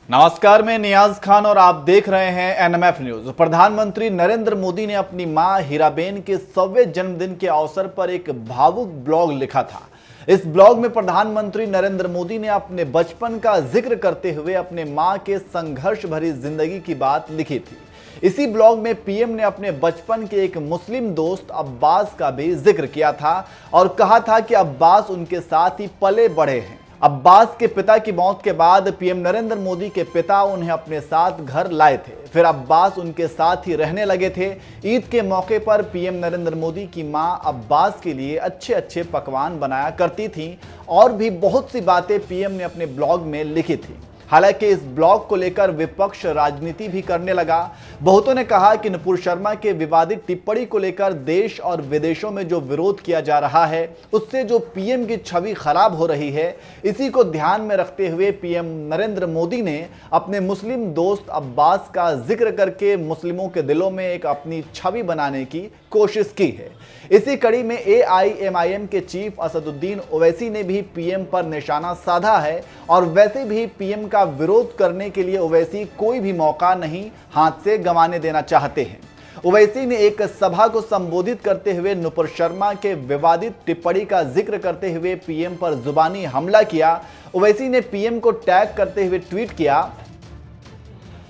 नमस्कार, मैं नियाज खान और आप देख रहे हैं एनएमएफ न्यूज। प्रधानमंत्री नरेंद्र मोदी ने अपनी मां हीराबेन के 100वें जन्मदिन के अवसर पर एक भावुक ब्लॉग लिखा था। इस ब्लॉग में प्रधानमंत्री नरेंद्र मोदी ने अपने बचपन का जिक्र करते हुए अपने मां के संघर्ष भरी जिंदगी की बात लिखी थी। इसी ब्लॉग में पीएम ने अपने बचपन के एक मुस्लिम दोस्त अब्बास का भी जिक्र किया था और कहा था कि अब्बास उनके साथ ही पले बढ़े हैं। अब्बास के पिता की मौत के बाद पीएम नरेंद्र मोदी के पिता उन्हें अपने साथ घर लाए थे। फिर अब्बास उनके साथ ही रहने लगे थे। ईद के मौके पर पीएम नरेंद्र मोदी की मां अब्बास के लिए अच्छे अच्छे पकवान बनाया करती थीं और भी बहुत सी बातें पीएम ने अपने ब्लॉग में लिखी थी। हालांकि इस ब्लॉग को लेकर विपक्ष राजनीति भी करने लगा। बहुतों ने कहा कि नुपुर शर्मा के विवादित टिप्पणी को लेकर देश और विदेशों में जो विरोध किया जा रहा है उससे जो पीएम की छवि खराब हो रही है, इसी को ध्यान में रखते हुए पीएम नरेंद्र मोदी ने अपने मुस्लिम दोस्त अब्बास का जिक्र करके मुस्लिमों के दिलों में एक अपनी छवि बनाने की कोशिश की है। इसी कड़ी में एआईएमआईएम के चीफ असदुद्दीन ओवैसी ने भी पीएम पर निशाना साधा है और वैसे भी पीएम का विरोध करने के लिए ओवैसी कोई भी मौका नहीं हाथ से गंवाने देना चाहते हैं। ओवैसी ने एक सभा को संबोधित करते हुए नुपुर शर्मा के विवादित टिप्पणी का जिक्र करते हुए पीएम पर जुबानी हमला किया। ओवैसी ने पीएम को टैग करते हुए ट्वीट किया,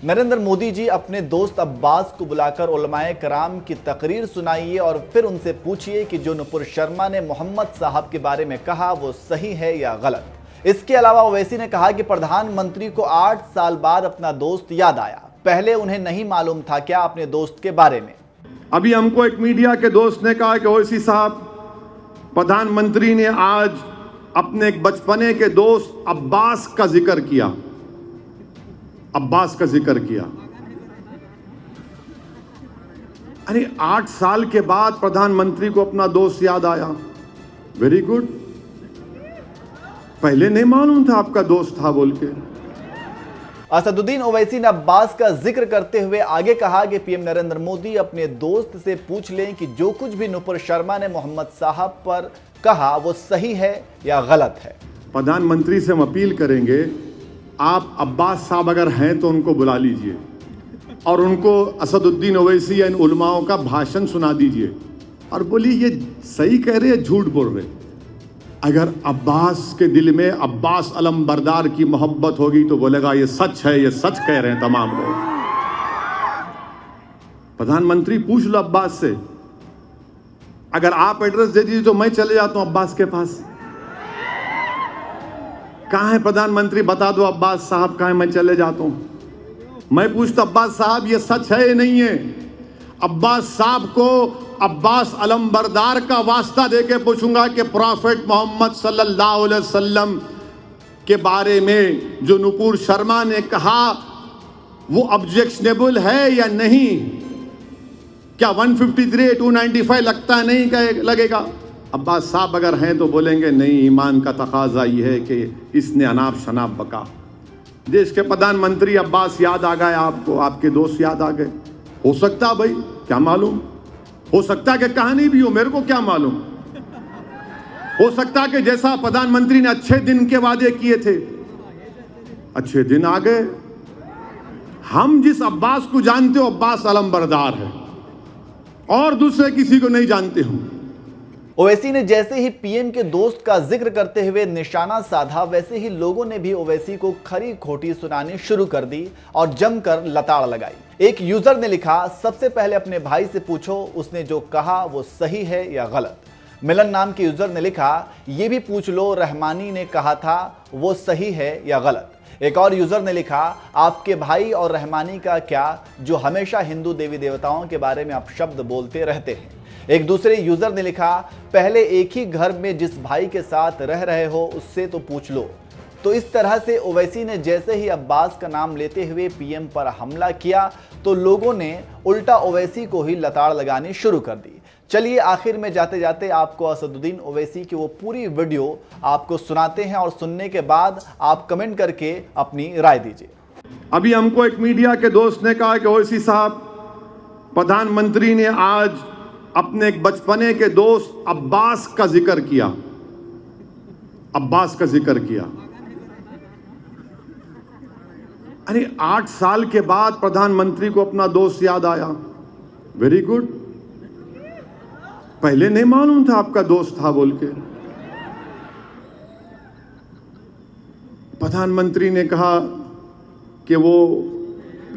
नरेंद्र मोदी जी अपने दोस्त अब्बास को बुलाकर उलमाए कराम की तकरीर सुनाइए और फिर उनसे पूछिए कि जो नुपुर शर्मा ने मोहम्मद साहब के बारे में कहा वो सही है या गलत। इसके अलावा ओवैसी ने कहा कि प्रधानमंत्री को 8 साल बाद अपना दोस्त याद आया, पहले उन्हें नहीं मालूम था क्या अपने दोस्त के बारे में। अभी हमको एक मीडिया के दोस्त ने कहा कि ओवैसी साहब, प्रधानमंत्री ने आज अपने एक बचपने के दोस्त अब्बास का जिक्र किया। अरे 8 साल के बाद प्रधानमंत्री को अपना दोस्त याद आया, वेरी गुड। पहले नहीं मालूम था आपका दोस्त था बोल के। असदुद्दीन ओवैसी ने अब्बास का जिक्र करते हुए आगे कहा कि पीएम नरेंद्र मोदी अपने दोस्त से पूछ लें कि जो कुछ भी नुपुर शर्मा ने मोहम्मद साहब पर कहा वो सही है या गलत है। प्रधानमंत्री से हम अपील करेंगे, आप अब्बास साहब अगर हैं तो उनको बुला लीजिए और उनको असदुद्दीन ओवैसी या इन उलमाओं का भाषण सुना दीजिए और बोलिए ये सही कह रहे हैं, झूठ बोल रहे। अगर अब्बास के दिल में अब्बास अलम बरदार की मोहब्बत होगी तो बोलेगा ये सच है, ये सच कह रहे हैं तमाम लोग। प्रधानमंत्री पूछ लो अब्बास से, अगर आप एड्रेस दे दीजिए तो मैं चले जाता हूं अब्बास के पास। कहां है प्रधानमंत्री, बता दो अब्बास साहब कहां है, मैं चले जाता हूं। मैं पूछता अब्बास साहब ये सच है या नहीं है। अब्बास साहब को अब्बास अलम बरदार का वास्ता देके पूछूंगा कि प्रॉफेट मोहम्मद सल्लल्लाहु अलैहि वसल्लम के बारे में जो नुपुर शर्मा ने कहा वो ऑब्जेक्शनेबल है या नहीं। क्या 153 295 लगता नहीं लगेगा। अब्बास साहब अगर हैं तो बोलेंगे नहीं, ईमान का तकाजा ये है कि इसने अनाप शनाप बका। देश के प्रधानमंत्री अब्बास याद आ गए आपको, आपके दोस्त याद आ गए। हो सकता भाई, क्या मालूम, हो सकता कि कहानी भी हो, मेरे को क्या मालूम। हो सकता कि जैसा प्रधानमंत्री ने अच्छे दिन के वादे किए थे अच्छे दिन आ गए। हम जिस अब्बास को जानते हो अब्बास अलम बरदार है और दूसरे किसी को नहीं जानते हो। ओवैसी ने जैसे ही पीएम के दोस्त का जिक्र करते हुए निशाना साधा, वैसे ही लोगों ने भी ओवैसी को खरी खोटी सुनानी शुरू कर दी और जमकर लताड़ लगाई। एक यूजर ने लिखा, सबसे पहले अपने भाई से पूछो उसने जो कहा वो सही है या गलत। मिलन नाम के यूजर ने लिखा, ये भी पूछ लो रहमानी ने कहा था वो सही है या गलत। एक और यूजर ने लिखा, आपके भाई और रहमानी का क्या जो हमेशा हिंदू देवी देवताओं के बारे में अपशब्द बोलते रहते हैं। एक दूसरे यूजर ने लिखा, पहले एक ही घर में जिस भाई के साथ रह रहे हो उससे तो पूछ लो। तो इस तरह से ओवैसी ने जैसे ही अब्बास का नाम लेते हुए पीएम पर हमला किया तो लोगों ने उल्टा ओवैसी को ही लताड़ लगानी शुरू कर दी। चलिए आखिर में जाते जाते आपको असदुद्दीन ओवैसी की वो पूरी वीडियो आपको सुनाते हैं और सुनने के बाद आप कमेंट करके अपनी राय दीजिए। अभी हमको एक मीडिया के दोस्त ने कहा कि ओवैसी साहब, प्रधानमंत्री ने आज अपने एक बचपने के दोस्त अब्बास का जिक्र किया। अरे 8 साल के बाद प्रधानमंत्री को अपना दोस्त याद आया। Very good. पहले नहीं मालूम था आपका दोस्त था बोल के। प्रधानमंत्री ने कहा कि वो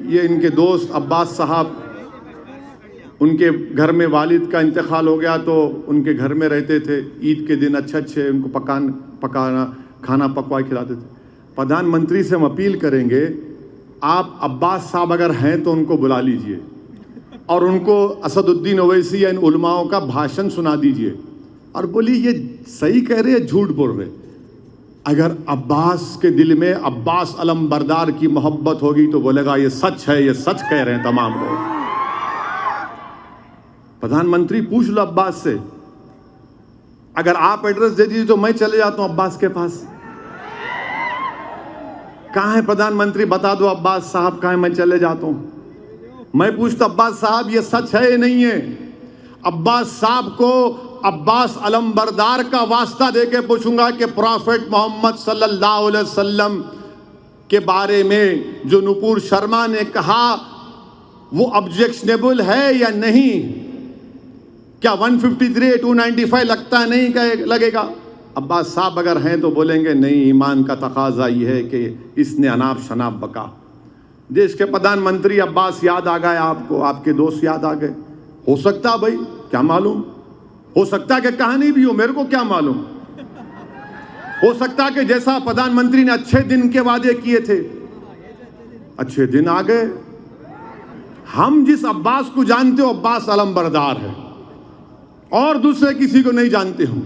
ये इनके दोस्त अब्बास साहब, उनके घर में वालिद का इंतकाल हो गया तो उनके घर में रहते थे। ईद के दिन अच्छे उनको खाना पकवा खिलाते थे। प्रधानमंत्री से हम अपील करेंगे, आप अब्बास साहब अगर हैं तो उनको बुला लीजिए और उनको असदुद्दीन ओवैसी या इन उलमाओं का भाषण सुना दीजिए और बोलिए ये सही कह रहे हैं, झूठ बोल रहे। अगर अब्बास के दिल में अब्बास अलम बरदार की मोहब्बत होगी तो बोलेगा ये सच है, ये सच कह रहे हैं तमाम लोग। प्रधानमंत्री पूछ लो अब्बास से, अगर आप एड्रेस दे दीजिए तो मैं चले जाता हूं अब्बास के पास। कहां है प्रधानमंत्री, बता दो अब्बास साहब कहां है, मैं चले जाता हूं। मैं पूछता अब्बास साहब ये सच है या नहीं है। अब्बास साहब को अब्बास अलम बरदार का वास्ता देके पूछूंगा कि प्रॉफेट मोहम्मद सल्लल्लाहु अलैहि वसल्लम के बारे में जो नुपुर शर्मा ने कहा वो ऑब्जेक्शनेबल है या नहीं। क्या 153 295 लगता नहीं लगेगा। अब्बास साहब अगर हैं तो बोलेंगे नहीं, ईमान का तकाजा ये है कि इसने अनाप शनाप बका। देश के प्रधानमंत्री अब्बास याद आ गए आपको, आपके दोस्त याद आ गए। हो सकता भाई, क्या मालूम, हो सकता है कि कहानी भी हो, मेरे को क्या मालूम। हो सकता है कि जैसा प्रधानमंत्री ने अच्छे दिन के वादे किए थे, अच्छे दिन आ गए। हम जिस अब्बास को जानते हो अब्बास अलम बरदार है और दूसरे किसी को नहीं जानते हूं।